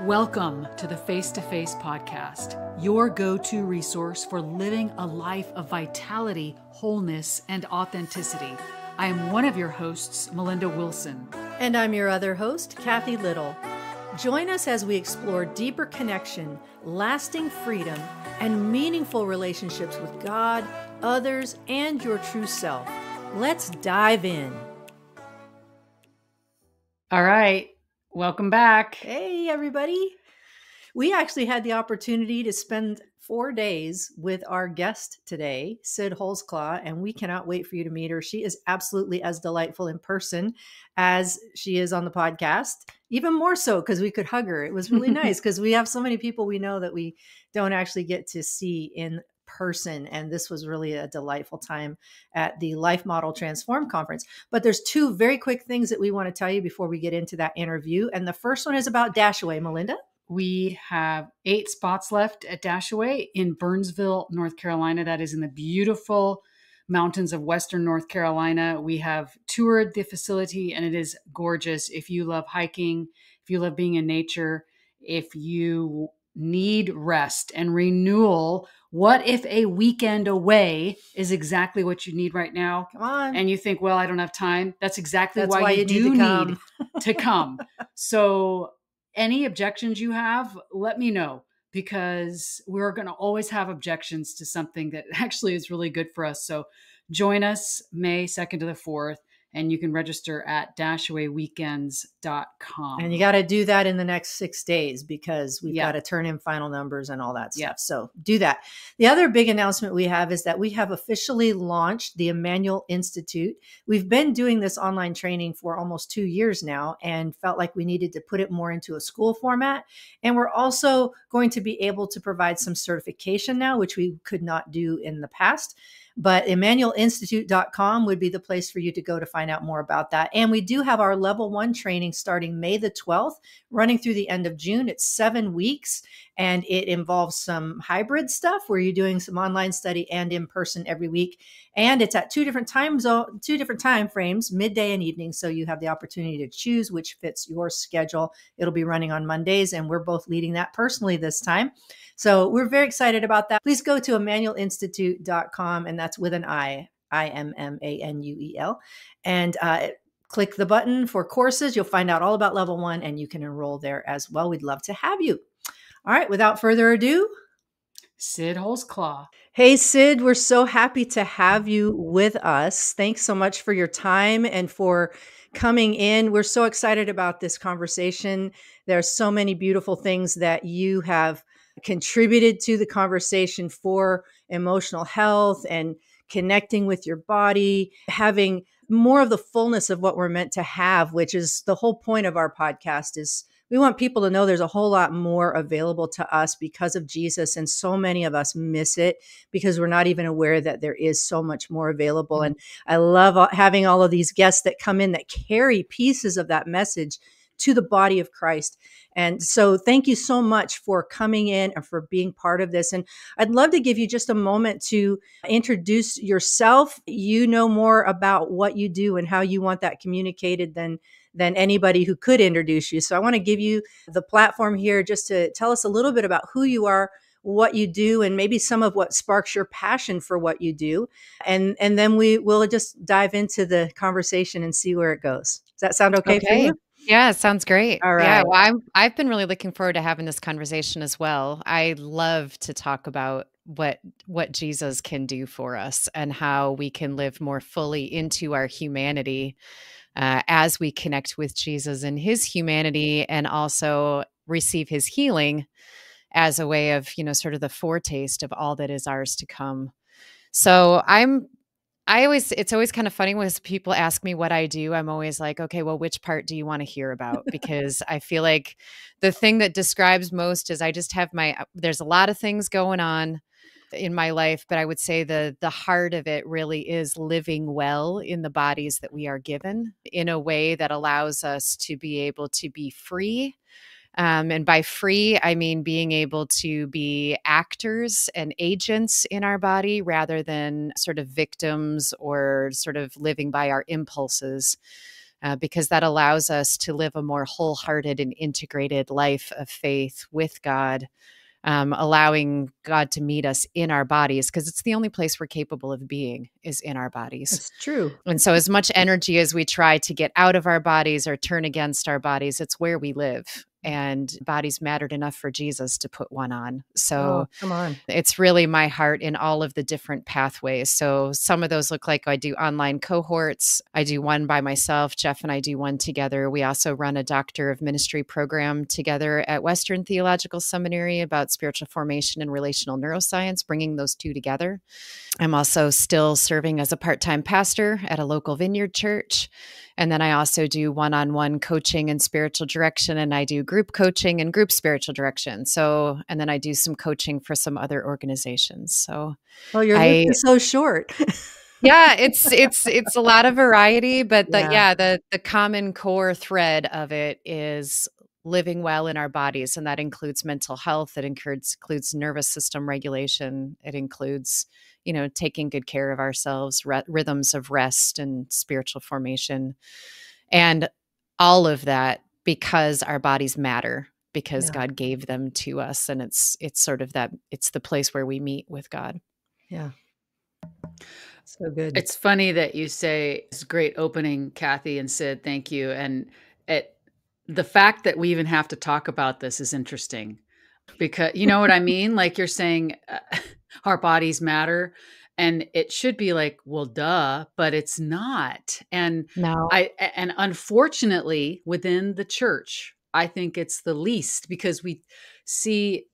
Welcome to the Face-to-Face podcast, your go-to resource for living a life of vitality, wholeness, and authenticity. I am one of your hosts, Melinda Wilson. And I'm your other host, Cathy Little. Join us as we explore deeper connection, lasting freedom, and meaningful relationships with God, others, and your true self. Let's dive in. All right. Welcome back. Hey, everybody. We actually had the opportunity to spend 4 days with our guest today, Cyd Holsclaw, and we cannot wait for you to meet her. She is absolutely as delightful in person as she is on the podcast, even more so because we could hug her. It was really nice because we have so many people we know that we don't actually get to see in person. And this was really a delightful time at the Life Model Transform conference. But there's two very quick things that we want to tell you before we get into that interview. And the first one is about Dashaway, Melinda. We have 8 spots left at Dashaway in Burnsville, North Carolina. That is in the beautiful mountains of Western North Carolina. We have toured the facility and it is gorgeous. If you love hiking, if you love being in nature, if you need rest and renewal, what if a weekend away is exactly what you need right now? Come on. And you think, well, I don't have time. That's exactly why you do need to come. So any objections you have, let me know, because we're going to always have objections to something that actually is really good for us. So join us May 2nd to the 4th. And you can register at dashawayweekends.com. And you got to do that in the next 6 days because we've got to turn in final numbers and all that stuff. Yeah. So do that. The other big announcement we have is that we have officially launched the Emmanuel Institute. We've been doing this online training for almost 2 years now and felt like we needed to put it more into a school format. And we're also going to be able to provide some certification now, which we could not do in the past. But EmmanuelInstitute.com would be the place for you to go to find out more about that. And we do have our level 1 training starting May the 12th, running through the end of June. It's 7 weeks and it involves some hybrid stuff where you're doing some online study and in person every week. And it's at two different time frames, midday and evening. So you have the opportunity to choose which fits your schedule. It'll be running on Mondays and we're both leading that personally this time. So we're very excited about that. Please go to EmmanuelInstitute.com, and that's with an IMMANUEL, and click the button for courses. You'll find out all about level 1, and you can enroll there as well. We'd love to have you. All right, without further ado, Cyd Holsclaw. Hey, Cyd, we're so happy to have you with us. Thanks so much for your time and for coming in. We're so excited about this conversation. There are so many beautiful things that you have contributed to the conversation for emotional health and connecting with your body, having more of the fullness of what we're meant to have, which is the whole point of our podcast. Is we want people to know there's a whole lot more available to us because of Jesus. And so many of us miss it because we're not even aware that there is so much more available. And I love having all of these guests that come in that carry pieces of that message to the body of Christ. And so thank you so much for coming in and for being part of this. And I'd love to give you just a moment to introduce yourself. You know more about what you do and how you want that communicated than anybody who could introduce you. So I want to give you the platform here just to tell us a little bit about who you are, what you do, and maybe some of what sparks your passion for what you do. And then we will just dive into the conversation and see where it goes. Does that sound okay for you? Yeah, it sounds great. All right. Yeah, well, I've been really looking forward to having this conversation as well. I love to talk about what Jesus can do for us and how we can live more fully into our humanity as we connect with Jesus and his humanity, and also receive his healing as a way of, sort of the foretaste of all that is ours to come. So it's always kind of funny when people ask me what I do. I'm always like, okay, well, which part do you want to hear about? Because I feel like the thing that describes most is I just have there's a lot of things going on in my life, but I would say the heart of it really is living well in the bodies that we are given in a way that allows us to be able to be free. And by free, I mean being able to be actors and agents in our body rather than sort of victims or sort of living by our impulses. because that allows us to live a more wholehearted and integrated life of faith with God, allowing God to meet us in our bodies, because it's the only place we're capable of being is in our bodies. It's true. And so as much energy as we try to get out of our bodies or turn against our bodies, it's where we live. And bodies mattered enough for Jesus to put one on. So Oh, come on. it's really my heart in all of the different pathways. So some of those look like I do online cohorts. I do one by myself. Jeff and I do one together. We also run a Doctor of Ministry program together at Western Theological Seminary about spiritual formation and relational neuroscience, bringing those two together. I'm also still serving as a part-time pastor at a local vineyard church. And then I also do one-on-one coaching and spiritual direction, and I do group coaching and group spiritual direction. So, and then I do some coaching for some other organizations. So, Oh, your list is so short. yeah, it's a lot of variety, but Yeah. the common core thread of it is living well in our bodies, and that includes mental health. It includes nervous system regulation. It includes, taking good care of ourselves, rhythms of rest and spiritual formation, and all of that because our bodies matter, because God gave them to us, and it's sort of that, it's the place where we meet with God. Yeah. So good. It's funny that you say it's great opening, Cathy and Cyd. Thank you. And the fact that we even have to talk about this is interesting, because you know what I mean? Like you're saying, our bodies matter, and it should be like, well, duh, but it's not. And No. and unfortunately within the church, I think it's the least, because we see,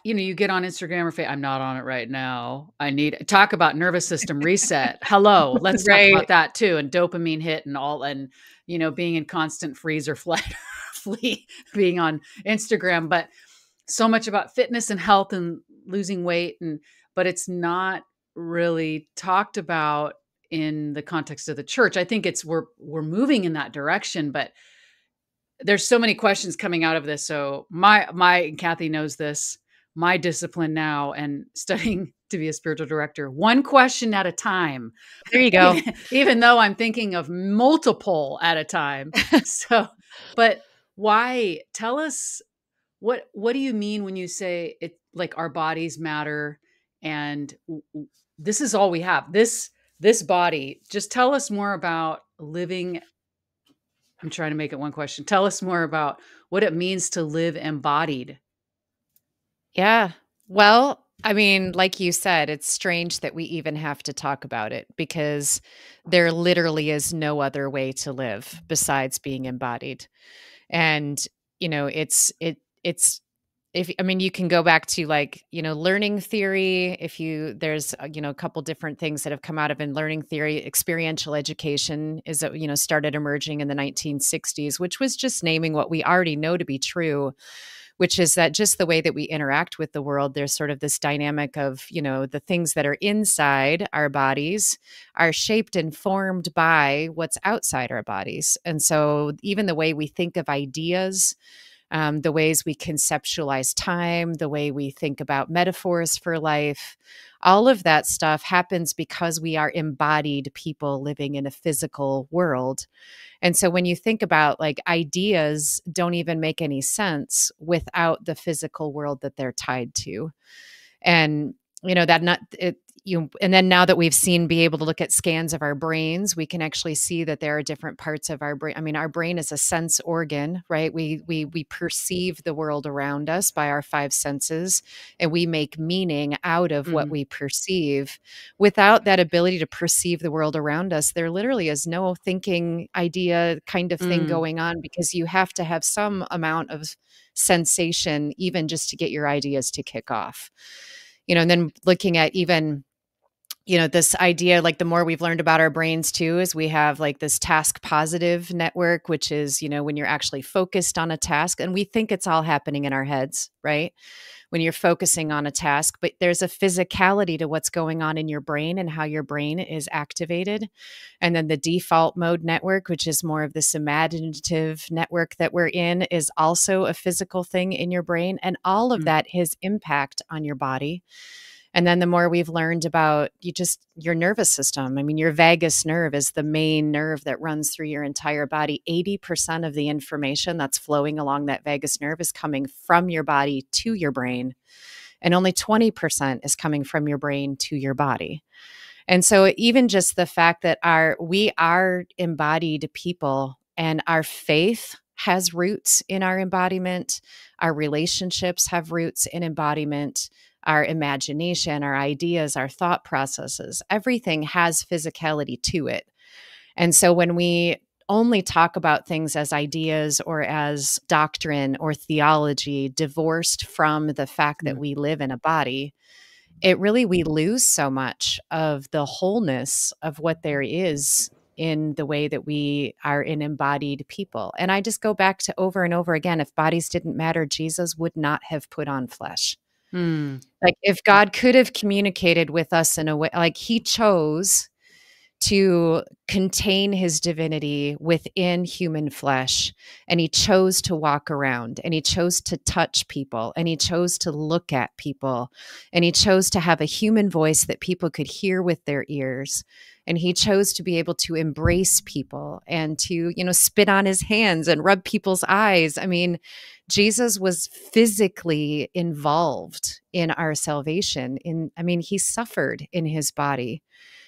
you get on Instagram or I'm not on it right now. I need talk about nervous system reset. Hello, let's talk Right. about that too. And dopamine hit and all, and being in constant freeze or flight, flee, being on Instagram. But so much about fitness and health and losing weight, but it's not really talked about in the context of the church. I think we're moving in that direction, but there's so many questions coming out of this. So my Cathy knows this, my discipline now and studying to be a spiritual director, one question at a time. There you go. Even though I'm thinking of multiple at a time. So, but why? Tell us, what do you mean when you say it, like our bodies matter, and this is all we have, this body? Just tell us more about living. I'm trying to make it one question. Tell us more about what it means to live embodied. Yeah. Well, I mean, like you said, it's strange that we even have to talk about it, because there literally is no other way to live besides being embodied. And, it's you can go back to learning theory. There's a couple different things that have come out of in learning theory. Experiential education is, started emerging in the 1960s, which was just naming what we already know to be true, which is that just the way that we interact with the world, there's sort of this dynamic of, the things that are inside our bodies are shaped and formed by what's outside our bodies. And so even the way we think of ideas, the ways we conceptualize time, the way we think about metaphors for life, all of that stuff happens because we are embodied people living in a physical world. And so when you think about ideas don't even make any sense without the physical world that they're tied to. And that not it and then now that we've be able to look at scans of our brains, we can actually see that there are different parts of our brain. I mean, our brain is a sense organ, right? We perceive the world around us by our five senses, and we make meaning out of what we perceive. Without that ability to perceive the world around us, there literally is no thinking idea kind of thing going on, because you have to have some amount of sensation even just to get your ideas to kick off. And then looking at even, this idea, the more we've learned about our brains too, is we have this task positive network, which is, when you're actually focused on a task, and we think it's all happening in our heads, right? When you're focusing on a task, but there's a physicality to what's going on in your brain and how your brain is activated. And then the default mode network, which is more of this imaginative network that we're in, is also a physical thing in your brain. And all of that has impact on your body. And then the more we've learned about your nervous system. I mean, your vagus nerve is the main nerve that runs through your entire body. 80% of the information that's flowing along that vagus nerve is coming from your body to your brain, and only 20% is coming from your brain to your body. And so even just the fact that we are embodied people, and our faith has roots in our embodiment, our relationships have roots in embodiment, our imagination, our ideas, our thought processes, everything has physicality to it. And so when we only talk about things as ideas or as doctrine or theology, divorced from the fact that we live in a body, we lose so much of the wholeness of what there is in the way that we are an embodied people. And I just go back to over and over again, if bodies didn't matter, Jesus would not have put on flesh. Like if God could have communicated with us in a way, like he chose to contain his divinity within human flesh, and he chose to walk around, and he chose to touch people, and he chose to look at people, and he chose to have a human voice that people could hear with their ears, and he chose to be able to embrace people and to, spit on his hands and rub people's eyes. I mean, Jesus was physically involved in our salvation. He suffered in his body.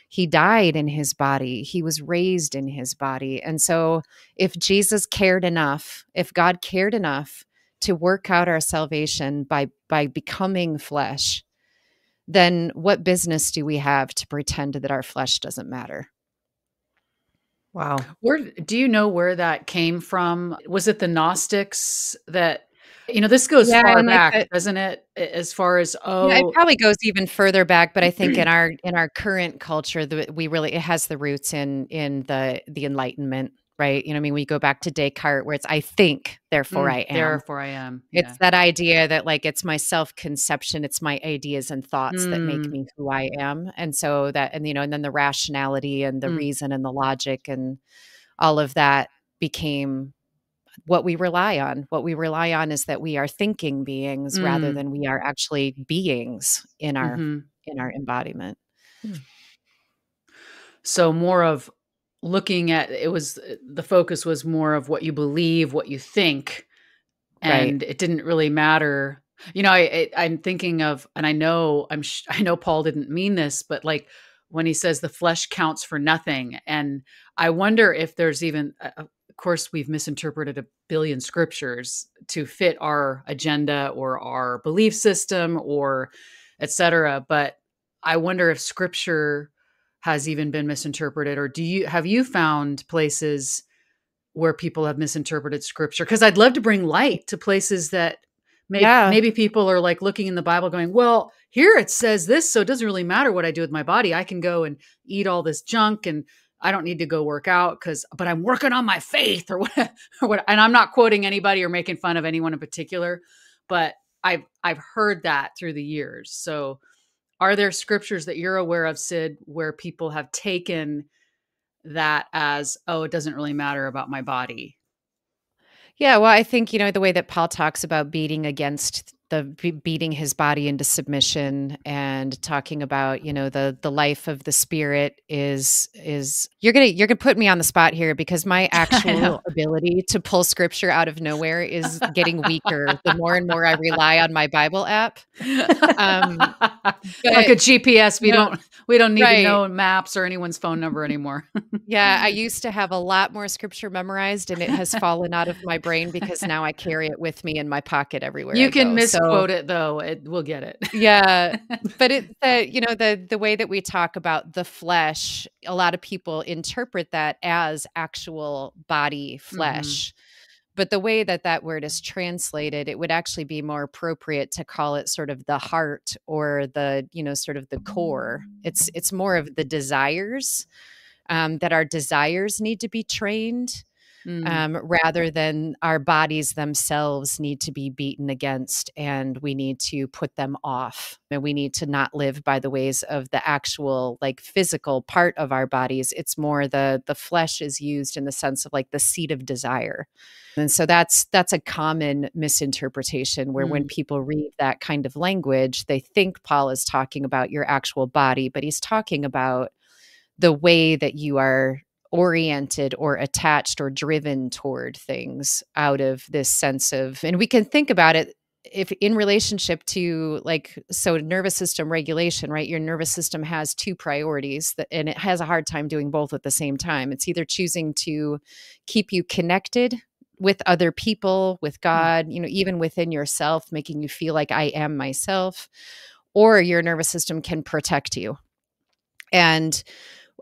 He died in his body. He was raised in his body. And so if Jesus cared enough, if God cared enough to work out our salvation by becoming flesh, then what business do we have to pretend that our flesh doesn't matter? Wow. Do you know where that came from? Was it the Gnostics that, this goes far back, doesn't it? As far as, yeah, it probably goes even further back, but I think in our current culture, it has the roots in the Enlightenment, right? We go back to Descartes, where it's I think, therefore I am. Therefore I am. Yeah. It's that idea that it's my self-conception, it's my ideas and thoughts that make me who I am. And so and then the rationality and the reason and the logic and all of that became what we rely on. What we rely on is that we are thinking beings rather than we are actually beings in our embodiment. So more of looking at the focus was more of what you believe, what you think, and Right. it didn't really matter. I'm thinking of, and I know Paul didn't mean this, but when he says the flesh counts for nothing, and I wonder if there's even, of course, we've misinterpreted a billion scriptures to fit our agenda or our belief system or etc. But I wonder if scripture has even been misinterpreted, or have you found places where people have misinterpreted scripture? Because I'd love to bring light to places that maybe people are looking in the Bible going, well, here it says this, so it doesn't really matter what I do with my body. I can go and eat all this junk and I don't need to go work out but I'm working on my faith or what, and I'm not quoting anybody or making fun of anyone in particular, but I've heard that through the years. So are there scriptures that you're aware of, Cyd, where people have taken that as, oh, it doesn't really matter about my body? Yeah, well, I think, the way that Paul talks about beating his body into submission and talking about, the life of the spirit is you're going to put me on the spot here because my actual ability to pull scripture out of nowhere is getting weaker the more and more I rely on my Bible app. Like a GPS, we don't need to know maps or anyone's phone number anymore. Yeah, I used to have a lot more scripture memorized, and it has fallen out of my brain because now I carry it with me in my pocket everywhere You I can go. misquote it though; we'll get it. Yeah, but the way that we talk about the flesh, a lot of people interpret that as actual body flesh. But the way that word is translated, it would actually be more appropriate to call it sort of the heart or the, sort of the core. It's more of the desires, that our desires need to be trained. rather than our bodies themselves need to be beaten against and we need to put them off. And we need to not live by the ways of the actual like physical part of our bodies. It's more the flesh is used in the sense of like the seat of desire. And so that's a common misinterpretation where when people read that kind of language, they think Paul is talking about your actual body, but he's talking about the way that you are oriented or attached or driven toward things out of this sense of, and we can think about it if in relationship to like, so nervous system regulation, right? Your nervous system has two priorities and it has a hard time doing both at the same time. It's either choosing to keep you connected with other people, with God, even within yourself, making you feel like I am myself, or your nervous system can protect you. And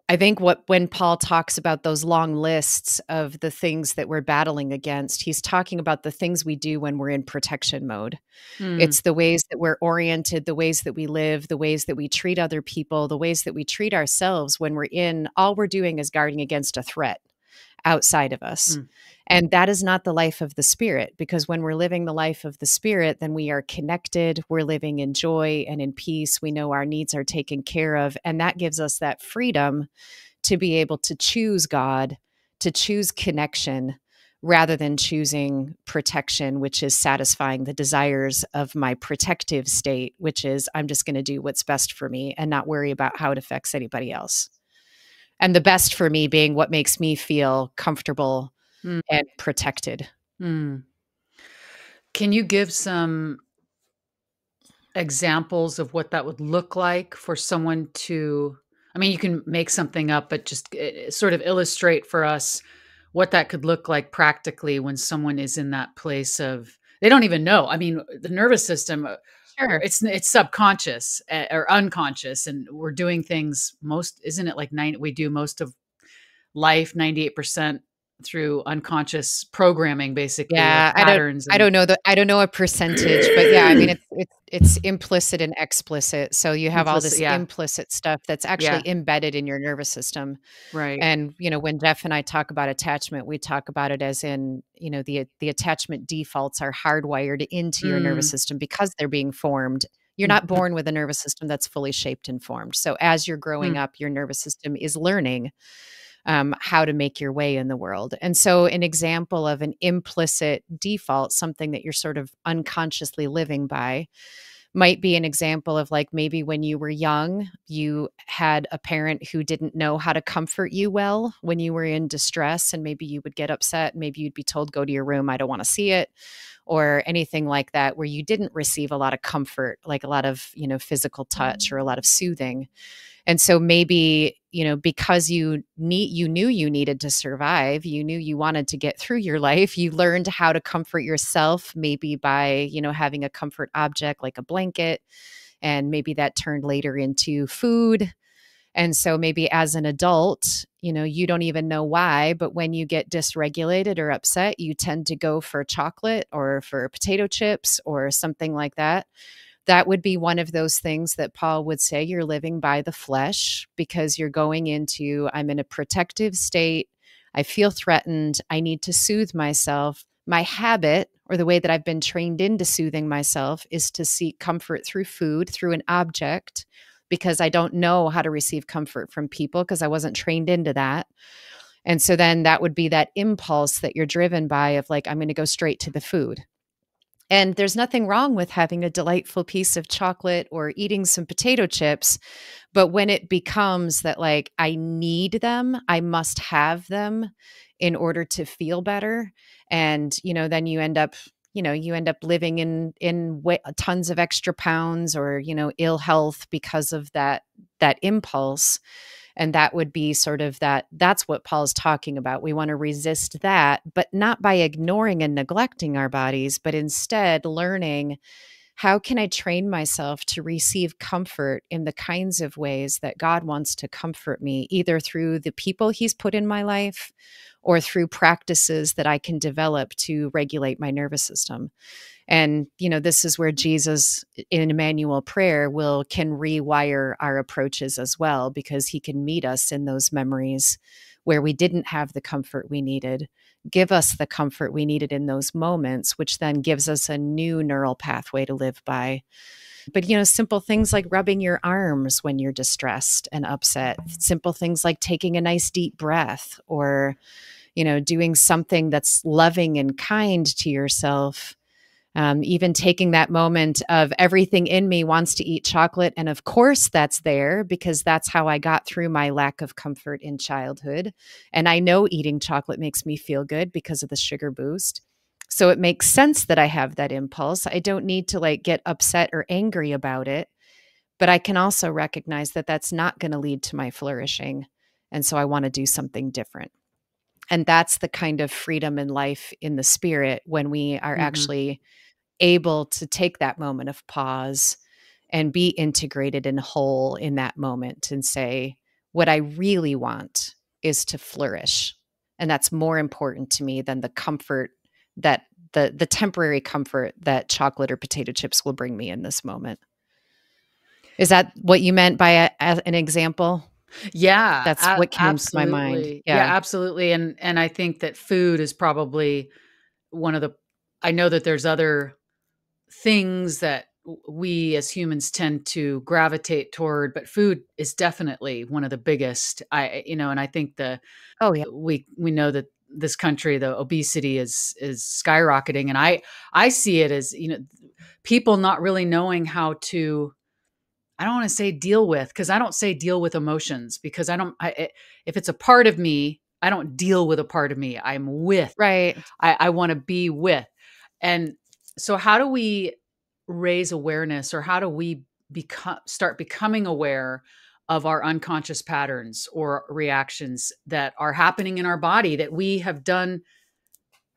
I think when Paul talks about those long lists of the things that we're battling against, he's talking about the things we do when we're in protection mode. It's the ways that we're oriented, the ways that we live, the ways that we treat other people, the ways that we treat ourselves when all we're doing is guarding against a threat outside of us. And that is not the life of the Spirit, because when we're living the life of the Spirit, then we are connected, we're living in joy and in peace. We know our needs are taken care of. And that gives us that freedom to be able to choose God, to choose connection, rather than choosing protection, which is satisfying the desires of my protective state, which is I'm just going to do what's best for me and not worry about how it affects anybody else. And the best for me being what makes me feel comfortable and protected. Can you give some examples of what that would look like for someone to, I mean, you can make something up, but just sort of illustrate for us what that could look like practically when someone is in that place of, they don't even know. I mean, the nervous system, Sure. it's subconscious or unconscious, and we're doing things isn't it like we do most of life, 98% through unconscious programming, basically, of Yeah, patterns. I don't know a percentage, but yeah, I mean it's implicit and explicit. So you have all Implicit, this yeah, implicit stuff that's actually embedded in your nervous system. right. And when Jeff and I talk about attachment, we talk about it as in, the attachment defaults are hardwired into your nervous system because they're being formed. You're not born with a nervous system that's fully shaped and formed. So as you're growing up, your nervous system is learning how to make your way in the world. And so an example of an implicit default, something that you're sort of unconsciously living by, might be an example of like maybe when you were young, you had a parent who didn't know how to comfort you well when you were in distress, and maybe you would get upset. Maybe you'd be told, go to your room, I don't want to see it, or anything like that, where you didn't receive a lot of comfort, like a lot of, physical touch or a lot of soothing. And so maybe, because you knew you needed to survive, you knew you wanted to get through your life, you learned how to comfort yourself, maybe by, having a comfort object like a blanket. And maybe that turned later into food. And so maybe as an adult, you don't even know why, but when you get dysregulated or upset, you tend to go for chocolate or for potato chips or something like that. That would be one of those things that Paul would say you're living by the flesh, because you're going into, I'm in a protective state. I feel threatened. I need to soothe myself. My habit, or the way that I've been trained into soothing myself, is to seek comfort through food, through an object, because I don't know how to receive comfort from people because I wasn't trained into that. And so then that would be that impulse that you're driven by of like, I'm going to go straight to the food. And there's nothing wrong with having a delightful piece of chocolate or eating some potato chips. But when it becomes that, like, I need them, I must have them in order to feel better. And, then you end up living in tons of extra pounds or, ill health because of that impulse. And that would be sort of that's what Paul's talking about. We want to resist that, but not by ignoring and neglecting our bodies, but instead learning, how can I train myself to receive comfort in the kinds of ways that God wants to comfort me, either through the people he's put in my life or through practices that I can develop to regulate my nervous system. And, this is where Jesus in Emmanuel prayer can rewire our approaches as well, because he can meet us in those memories where we didn't have the comfort we needed. give us the comfort we needed in those moments, which then gives us a new neural pathway to live by. But, simple things like rubbing your arms when you're distressed and upset, simple things like taking a nice deep breath, or, doing something that's loving and kind to yourself. Even taking that moment of everything in me wants to eat chocolate. And of course that's there because that's how I got through my lack of comfort in childhood. And I know eating chocolate makes me feel good because of the sugar boost. So it makes sense that I have that impulse. I don't need to get upset or angry about it, but I can also recognize that that's not going to lead to my flourishing. And so I want to do something different. And that's the kind of freedom in life in the spirit when we are actually able to take that moment of pause and be integrated and whole in that moment and say, what I really want is to flourish. And that's more important to me than the comfort that the temporary comfort that chocolate or potato chips will bring me in this moment. Is that what you meant by an example? Yeah, That's what came to my mind. absolutely. Yeah, absolutely. And I think that food is probably one of the, I know that there's other things that we as humans tend to gravitate toward, but food is definitely one of the biggest. And I think Oh, yeah. we know that this country, the obesity is skyrocketing, and I see it as, people not really knowing how to, I don't want to say deal with, because I don't say deal with emotions, because if it's a part of me, I don't deal with a part of me. I'm with. Right. I want to be with. And so how do we raise awareness, or how do we start becoming aware of our unconscious patterns or reactions that are happening in our body, that we have done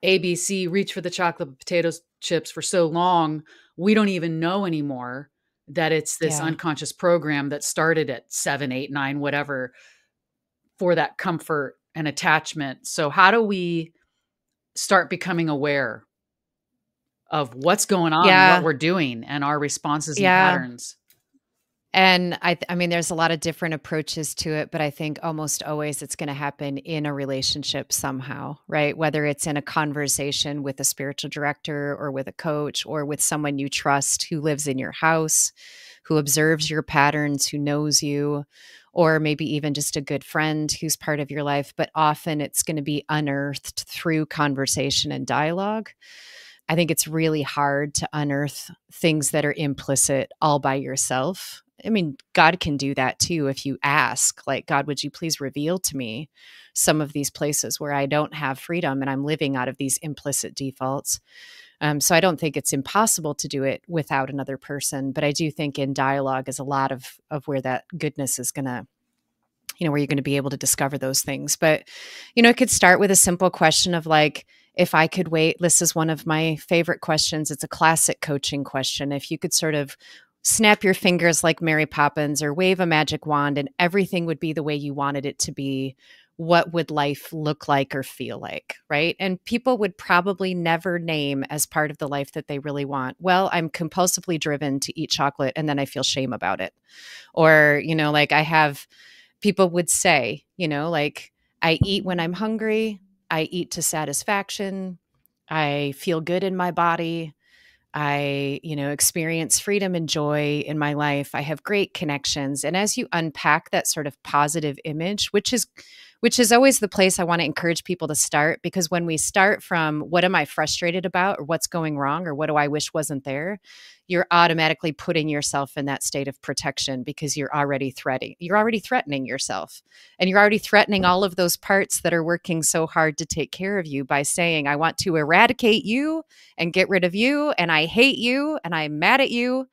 ABC, reach for the chocolate potato chips for so long, we don't even know anymore that it's this unconscious program that started at 7, 8, 9, whatever, for that comfort and attachment. So how do we start becoming aware of what's going on and what we're doing and our responses and patterns? And I mean, there's a lot of different approaches to it, but I think almost always it's going to happen in a relationship somehow, right? Whether it's in a conversation with a spiritual director or with a coach or with someone you trust who lives in your house, who observes your patterns, who knows you, or maybe even just a good friend who's part of your life. But often it's going to be unearthed through conversation and dialogue. I think it's really hard to unearth things that are implicit all by yourself. I mean, God can do that too if you ask, like, God, would you please reveal to me some of these places where I don't have freedom and I'm living out of these implicit defaults? So I don't think it's impossible to do it without another person, but I do think in dialogue is a lot of where that goodness is going to, where you're going to be able to discover those things. But, it could start with a simple question of like, if I could wait, this is one of my favorite questions. It's a classic coaching question. If you could sort of snap your fingers like Mary Poppins or wave a magic wand and everything would be the way you wanted it to be, what would life look like or feel like, right? And people would probably never name as part of the life that they really want, well, I'm compulsively driven to eat chocolate and then I feel shame about it. Or, people would say, I eat when I'm hungry, I eat to satisfaction, I feel good in my body, I, experience freedom and joy in my life. I have great connections. And as you unpack that sort of positive image, which is always the place I want to encourage people to start, because when we start from what am I frustrated about or what's going wrong or what do I wish wasn't there, you're automatically putting yourself in that state of protection because you're already threatening yourself, and you're already threatening all of those parts that are working so hard to take care of you by saying, I want to eradicate you and get rid of you, and I hate you and I'm mad at you.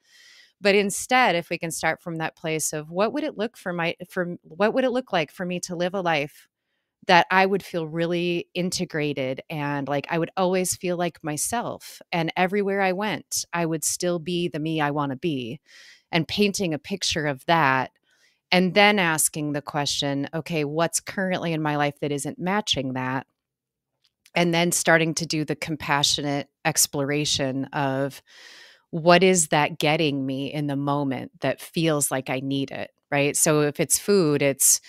But instead, if we can start from that place of what would it look like for me to live a life that I would feel really integrated and like I would always feel like myself, and everywhere I went, I would still be the me I want to be, and painting a picture of that, and then asking the question, okay, what's currently in my life that isn't matching that? And then starting to do the compassionate exploration of what is that getting me in the moment that feels like I need it, right? So if it's food, it's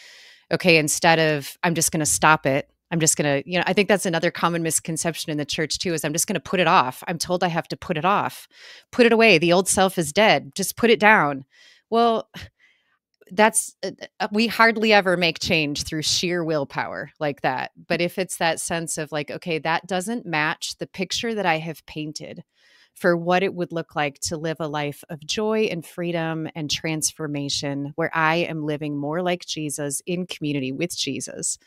okay, instead of I'm just going to stop it, I'm just going to, I think that's another common misconception in the church too, is I'm just going to put it off. I'm told I have to put it off, put it away. The old self is dead. Just put it down. Well, that's we hardly ever make change through sheer willpower like that. But if it's that sense of like, okay, that doesn't match the picture that I have painted for what it would look like to live a life of joy and freedom and transformation, where I am living more like Jesus in community with Jesus.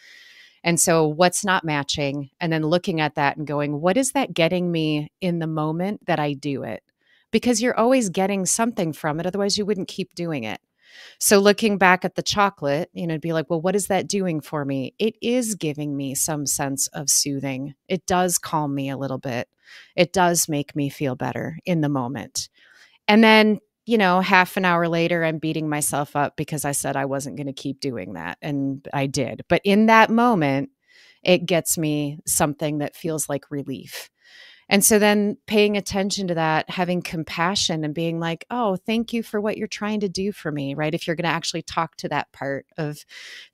And so what's not matching? And then looking at that and going, what is that getting me in the moment that I do it? Because you're always getting something from it. Otherwise, you wouldn't keep doing it. So looking back at the chocolate, it'd be like, well, what is that doing for me? It is giving me some sense of soothing. It does calm me a little bit. It does make me feel better in the moment. And then, half an hour later, I'm beating myself up because I said I wasn't going to keep doing that. And I did. But in that moment, it gets me something that feels like relief. And so then paying attention to that, having compassion and being like, oh, thank you for what you're trying to do for me, right? If you're going to actually talk to that part of,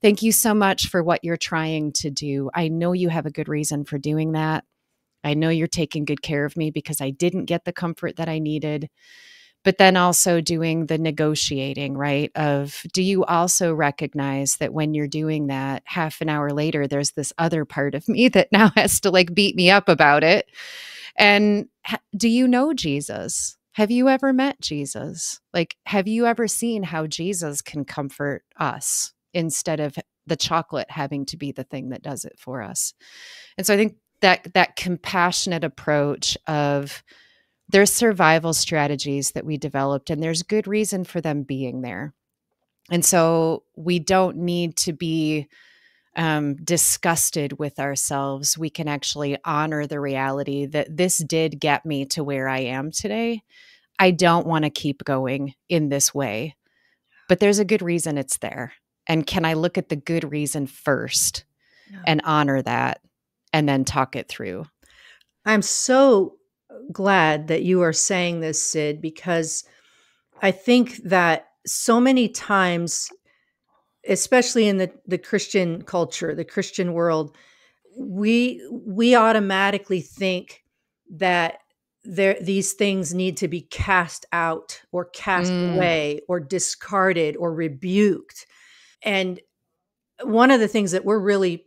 thank you so much for what you're trying to do. I know you have a good reason for doing that. I know you're taking good care of me because I didn't get the comfort that I needed. But then also doing the negotiating, right? Of, do you also recognize that when you're doing that, half an hour later, there's this other part of me that now has to like beat me up about it? And do you know Jesus? Have you ever met Jesus? Like, have you ever seen how Jesus can comfort us instead of the chocolate having to be the thing that does it for us? And so I think that compassionate approach of, there's survival strategies that we developed, and there's good reason for them being there. And so we don't need to be disgusted with ourselves. We can actually honor the reality that this did get me to where I am today. I don't want to keep going in this way, but there's a good reason it's there. And can I look at the good reason first and honor that and then talk it through? I'm so glad that you are saying this, Cyd, because I think that so many times, especially in the Christian culture, the Christian world, we automatically think that these things need to be cast out or cast away or discarded or rebuked. And one of the things that we're really,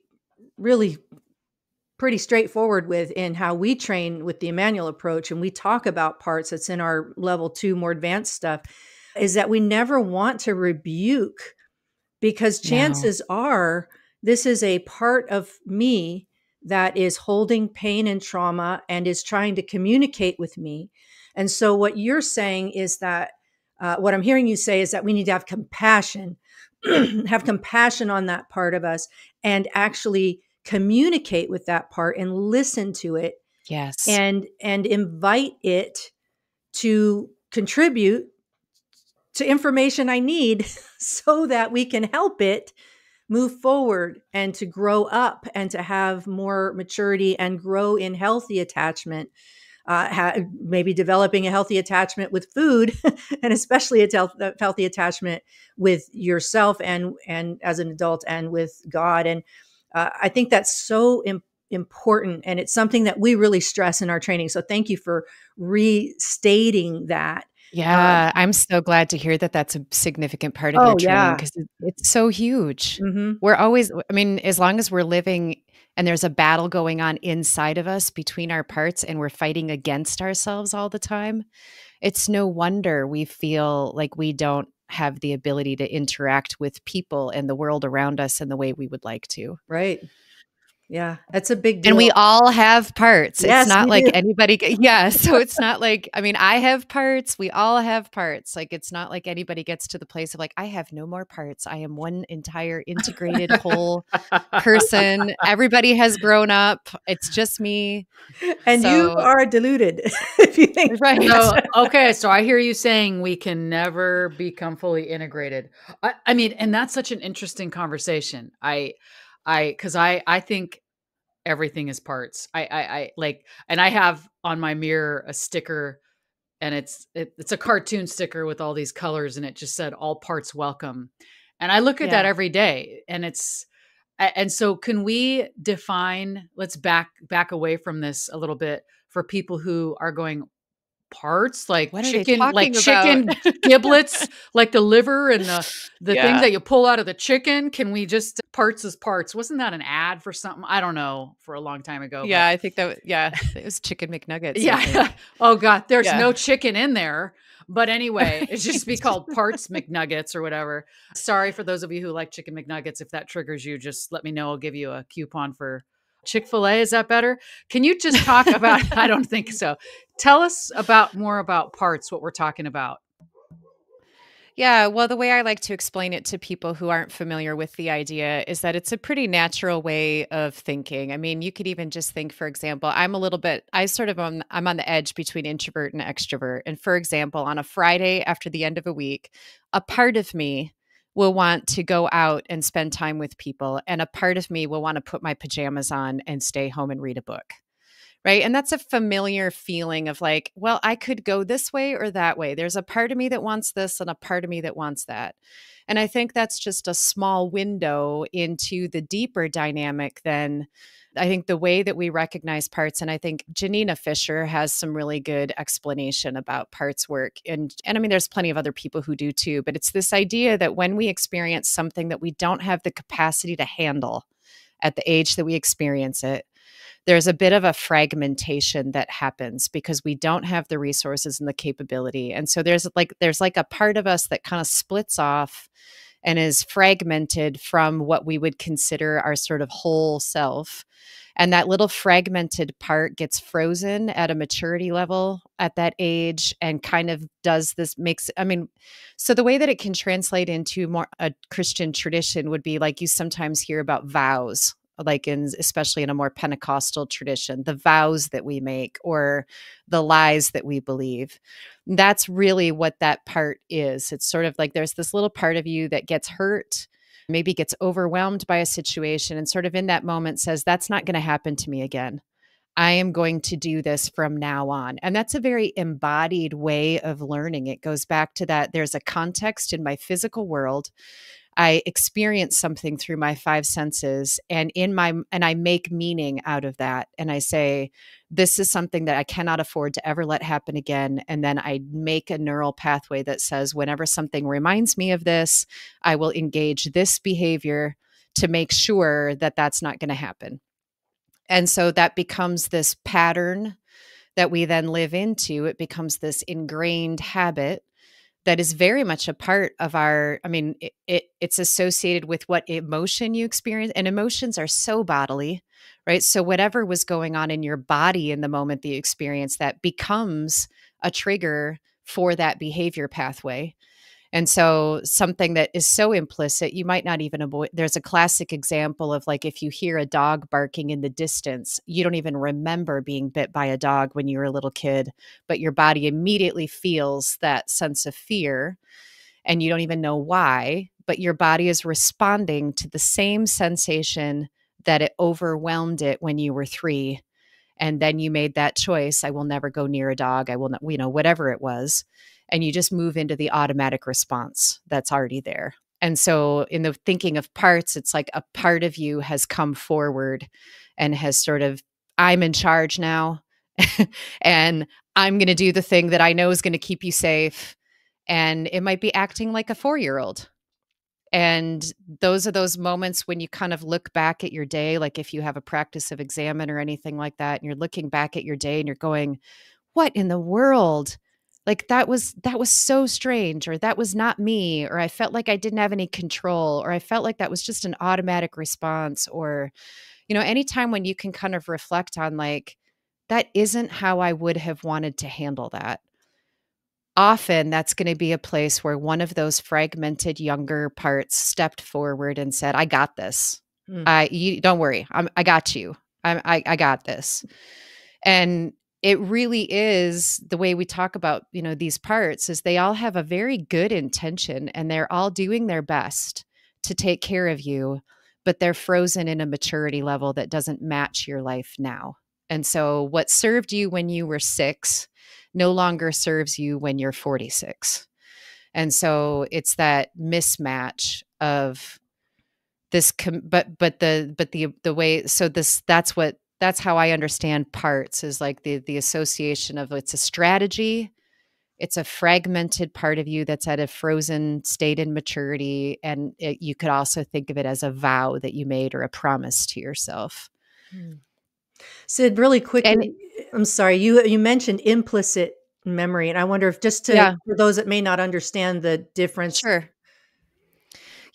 really pretty straightforward with in how we train with the Emmanuel approach, and we talk about parts that's in our level 2 more advanced stuff, is that we never want to rebuke, because chances are this is a part of me that is holding pain and trauma and is trying to communicate with me. And so what you're saying is that, what I'm hearing you say is that we need to have compassion, have compassion on that part of us, and actually communicate with that part and listen to it. Yes. And invite it to contribute to information I need so that we can help it move forward and to grow up and to have more maturity and grow in healthy attachment, maybe developing a healthy attachment with food and especially a healthy attachment with yourself and as an adult and with God. And I think that's so important. And it's something that we really stress in our training. So thank you for restating that. Yeah, I'm so glad to hear that that's a significant part of your training, because it's so huge. We're always, as long as we're living and there's a battle going on inside of us between our parts and we're fighting against ourselves all the time, it's no wonder we feel like we don't have the ability to interact with people and the world around us in the way we would like to. Right. Yeah, that's a big deal. And we all have parts. Yes, it's not like do. anybody. So it's not like, I have parts. We all have parts. Like, it's not like anybody gets to the place of like, I have no more parts. I am one entire integrated whole person. Everybody has grown up. It's just me. And you are deluded if you think right. So, okay. So I hear you saying we can never become fully integrated. And that's such an interesting conversation. Cause I think everything is parts. I like, and I have on my mirror a sticker, and it's a cartoon sticker with all these colors, and it just said all parts welcome. And I look at that every day, and And so can we define, let's back away from this a little bit for people who are going, parts What are they talking about? chicken giblets, like the liver and the things Yeah. that you pull out of the chicken. Can we just parts as parts? Wasn't that an ad for something? I don't know, for a long time ago, Yeah, but I think yeah, it was Chicken McNuggets, I yeah. think. Oh God, there's Yeah. no chicken in there. But anyway, it should just be called parts McNuggets or whatever. Sorry for those of you who like chicken McNuggets. If that triggers you, just let me know. I'll give you a coupon for Chick-fil-A. Is that better? Can you just talk about, I don't think so. Tell us more about parts, what we're talking about. Yeah, well, the way I like to explain it to people who aren't familiar with the idea is that it's a pretty natural way of thinking. I mean, you could even just think, for example, I'm on the edge between introvert and extrovert. And for example, on a Friday after the end of a week, a part of me will want to go out and spend time with people, and a part of me will want to put my pajamas on and stay home and read a book. Right. And that's a familiar feeling of like, well, I could go this way or that way. There's a part of me that wants this and a part of me that wants that. And I think that's just a small window into the deeper dynamic than I think the way that we recognize parts. And I think Janina Fisher has some really good explanation about parts work. And I mean, there's plenty of other people who do too, but it's this idea that when we experience something that we don't have the capacity to handle at the age that we experience it, there's a bit of a fragmentation that happens because we don't have the resources and the capability. And so there's like a part of us that kind of splits off and is fragmented from what we would consider our sort of whole self. And that little fragmented part gets frozen at a maturity level at that age and kind of so the way that it can translate into more a Christian tradition would be like you sometimes hear about vows, like especially in a more Pentecostal tradition, the vows that we make or the lies that we believe. That's really what that part is. It's sort of like there's this little part of you that gets hurt, maybe gets overwhelmed by a situation, and sort of in that moment says, that's not going to happen to me again. I am going to do this from now on. And that's a very embodied way of learning. It goes back to that there's a context in my physical world. I experience something through my five senses and I make meaning out of that. And I say, this is something that I cannot afford to ever let happen again. And then I make a neural pathway that says, whenever something reminds me of this, I will engage this behavior to make sure that that's not going to happen. And so that becomes this pattern that we then live into. It becomes this ingrained habit that is very much a part of it's associated with what emotion you experience. And emotions are so bodily, right? So whatever was going on in your body in the moment that you experience that becomes a trigger for that behavior pathway. And so something that is so implicit, you might not even avoid. There's a classic example of like if you hear a dog barking in the distance, you don't even remember being bit by a dog when you were a little kid, but your body immediately feels that sense of fear and you don't even know why, but your body is responding to the same sensation that it overwhelmed it when you were 3. And then you made that choice. I will never go near a dog. I will not, whatever it was. And you just move into the automatic response that's already there. And so in the thinking of parts, it's like a part of you has come forward and has sort of, I'm in charge now. And I'm going to do the thing that I know is going to keep you safe. And it might be acting like a 4-year-old. And those are those moments when you kind of look back at your day, like if you have a practice of examine or anything like that, and you're looking back at your day and you're going, what in the world? Like that was so strange, or that was not me, or I felt like I didn't have any control, or I felt like that was just an automatic response, or, anytime when you can kind of reflect on like, that isn't how I would have wanted to handle that. Often that's going to be a place where one of those fragmented younger parts stepped forward and said, I got this. You don't worry. I got you. I got this. And it really is the way we talk about, these parts is they all have a very good intention and they're all doing their best to take care of you, but they're frozen in a maturity level that doesn't match your life now. And so what served you when you were 6 no longer serves you when you're 46. And so it's that mismatch of the way, so that's how I understand parts, is like the association of, it's a strategy, it's a fragmented part of you that's at a frozen state in maturity, and you could also think of it as a vow that you made or a promise to yourself. Cyd, really And quickly, I'm sorry, you mentioned implicit memory, and I wonder if, just to, yeah, for those that may not understand the difference. sure.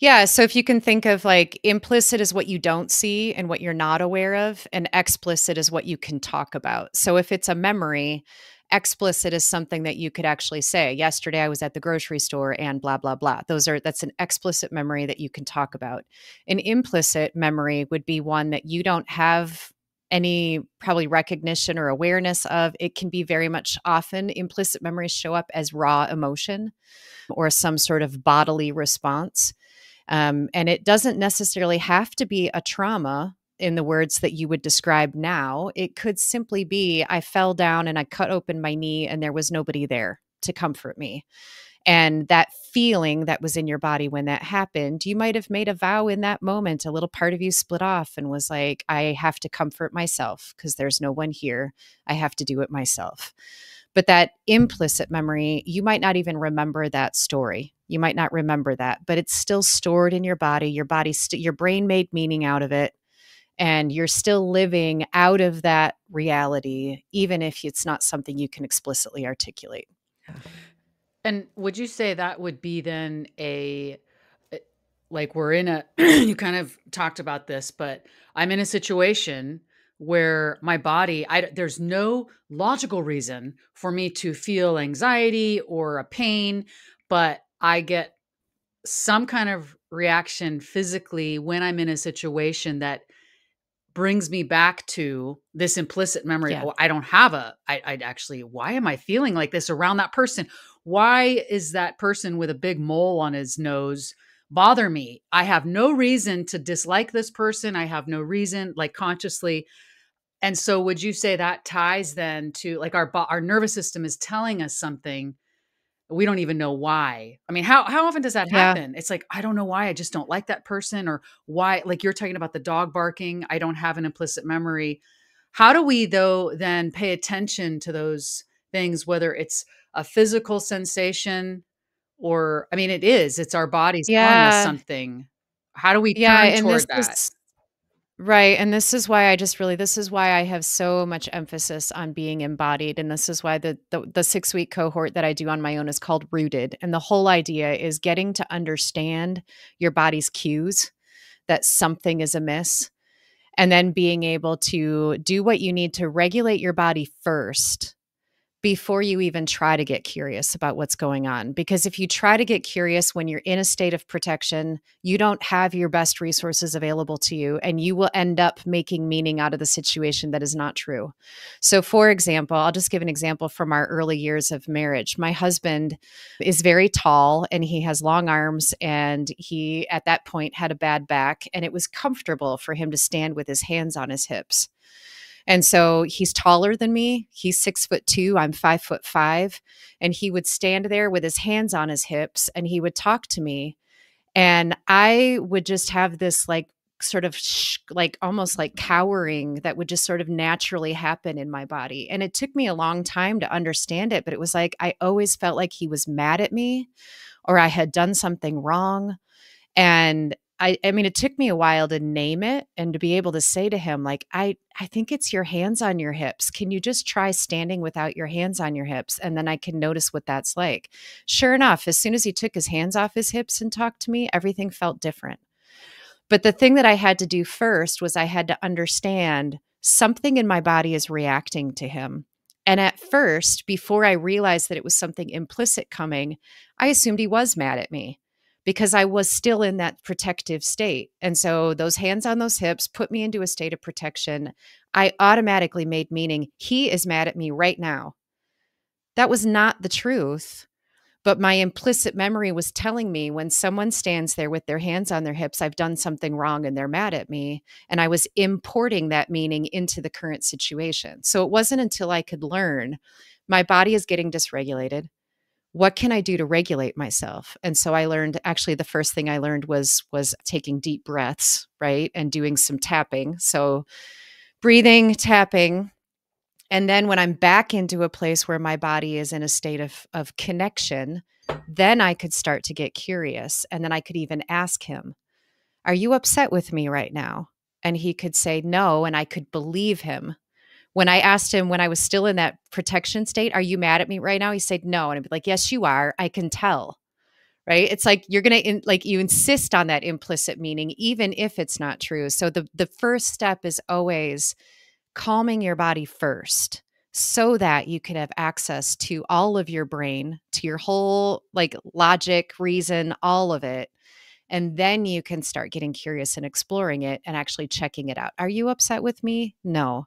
Yeah, so if you can think of, like, implicit is what you don't see and what you're not aware of, and explicit is what you can talk about. So if it's a memory, explicit is something that you could actually say, yesterday I was at the grocery store and blah, blah, blah. That's an explicit memory that you can talk about. An implicit memory would be one that you don't have any probably recognition or awareness of. It can be very much, often implicit memories show up as raw emotion or some sort of bodily response. And it doesn't necessarily have to be a trauma in the words that you would describe now. It could simply be, I fell down and I cut open my knee and there was nobody there to comfort me. And that feeling that was in your body when that happened, you might have made a vow in that moment. A little part of you split off and was like, I have to comfort myself because there's no one here. I have to do it myself. But that implicit memory, you might not even remember that story. You might not remember that, but it's still stored in your body. Your brain made meaning out of it, and you're still living out of that reality, even if it's not something you can explicitly articulate. And would you say that would be then like we're in a, you kind of talked about this, but I'm in a situation where my body, there's no logical reason for me to feel anxiety or a pain, but I get some kind of reaction physically when I'm in a situation that brings me back to this implicit memory. Yeah. Oh, I don't have I'd actually, why am I feeling like this around that person? Why is that person with a big mole on his nose bother me? I have no reason to dislike this person. I have no reason, like, consciously. And so would you say that ties then to, like, our nervous system is telling us something, we don't even know why. I mean, how often does that Yeah. happen? It's like, I don't know why, I just don't like that person, or why, like you're talking about the dog barking, I don't have an implicit memory. How do we, though, then pay attention to those things, whether it's a physical sensation, or, I mean, it's our bodies telling us Yeah. something. How do we Yeah. turn And this toward that? is right. And this is why this is why I have so much emphasis on being embodied. And this is why the 6-week cohort that I do on my own is called Rooted. And the whole idea is getting to understand your body's cues that something is amiss, and then being able to do what you need to regulate your body first before you even try to get curious about what's going on. Because if you try to get curious when you're in a state of protection, you don't have your best resources available to you, and you will end up making meaning out of the situation that is not true. So, for example, I'll just give an example from our early years of marriage. My husband is very tall and he has long arms, and he, at that point, had a bad back, and it was comfortable for him to stand with his hands on his hips. And so he's taller than me. He's 6'2". I'm 5'5". And he would stand there with his hands on his hips and he would talk to me. And I would just have this, like, sort of like almost like cowering that would just sort of naturally happen in my body. And it took me a long time to understand it, but it was like I always felt like he was mad at me or I had done something wrong. And I mean, it took me a while to name it and to be able to say to him, like, I think it's your hands on your hips. Can you just try standing without your hands on your hips? And then I can notice what that's like. Sure enough, as soon as he took his hands off his hips and talked to me, everything felt different. But the thing that I had to do first was I had to understand something in my body is reacting to him. And at first, before I realized that it was something implicit coming, I assumed he was mad at me because I was still in that protective state. And so those hands on those hips put me into a state of protection. I automatically made meaning, he is mad at me right now. That was not the truth. But my implicit memory was telling me when someone stands there with their hands on their hips, I've done something wrong and they're mad at me. And I was importing that meaning into the current situation. So it wasn't until I could learn my body is getting dysregulated. what can I do to regulate myself? And so I learned, actually, the first thing I learned was taking deep breaths, right? And doing some tapping. So breathing, tapping. And then when I'm back into a place where my body is in a state of connection, then I could start to get curious. And then I could even ask him, are you upset with me right now? And he could say no, and I could believe him. When I asked him when I was still in that protection state, are you mad at me right now? He said no. And I'd be like, yes, you are. I can tell. Right? It's like you're going to like you insist on that implicit meaning, even if it's not true. So the first step is always calming your body first, so that you can have access to all of your brain, to your whole like logic, reason, all of it. And then you can start getting curious and exploring it and actually checking it out. Are you upset with me? No.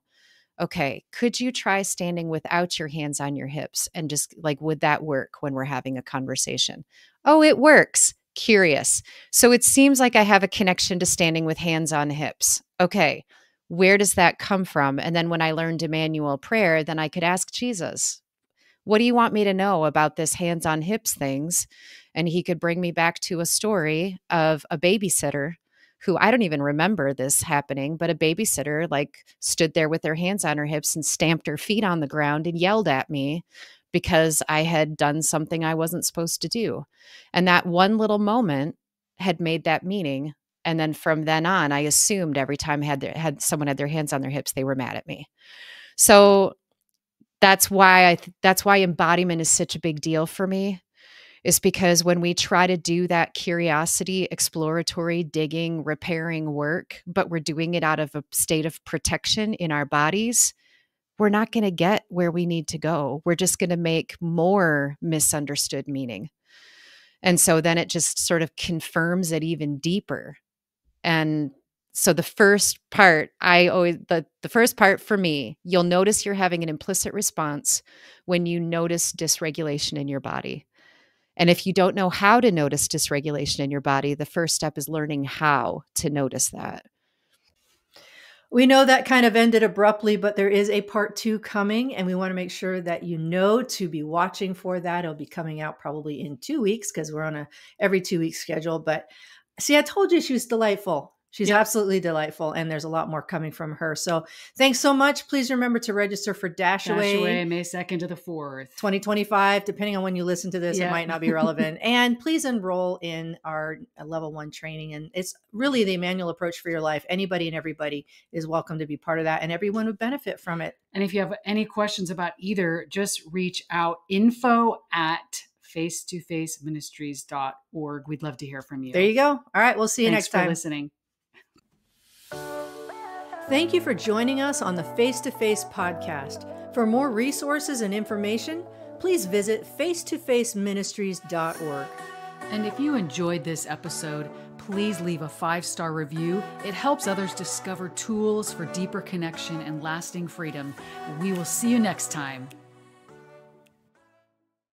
Okay. Could you try standing without your hands on your hips and just like, would that work when we're having a conversation? Oh, it works. Curious. So it seems like I have a connection to standing with hands on hips. Okay. Where does that come from? And then when I learned Emmanuel prayer, then I could ask Jesus, what do you want me to know about this hands on hips things? And he could bring me back to a story of a babysitter who, I don't even remember this happening, but a babysitter like stood there with their hands on her hips and stamped her feet on the ground and yelled at me because I had done something I wasn't supposed to do. And that one little moment had made that meaning. And then from then on, I assumed every time someone had their hands on their hips, they were mad at me. So that's why that's why embodiment is such a big deal for me, is because when we try to do that curiosity, exploratory, digging, repairing work, but we're doing it out of a state of protection in our bodies, we're not going to get where we need to go. We're just going to make more misunderstood meaning. And so then it just sort of confirms it even deeper. And so the first part, the first part for me, you'll notice you're having an implicit response when you notice dysregulation in your body. And if you don't know how to notice dysregulation in your body, the first step is learning how to notice that. We know that kind of ended abruptly, but there is a part 2 coming, and we want to make sure that you know to be watching for that. It'll be coming out probably in 2 weeks because we're on a every 2 week schedule. But see, I told you she was delightful. She's absolutely delightful, and there's a lot more coming from her. So thanks so much. Please remember to register for Dashaway. May 2nd to the 4th. 2025, depending on when you listen to this, it might not be relevant. And please enroll in our level 1 training. And it's really the Emmanuel approach for your life. Anybody and everybody is welcome to be part of that, and everyone would benefit from it. And if you have any questions about either, just reach out, info@face2faceministries.org. We'd love to hear from you. There you go. All right. We'll see you next time. Thanks for listening. Thank you for joining us on the Face to Face podcast. For more resources and information, please visit face2faceministries.org. And if you enjoyed this episode, please leave a 5-star review. It helps others discover tools for deeper connection and lasting freedom. We will see you next time.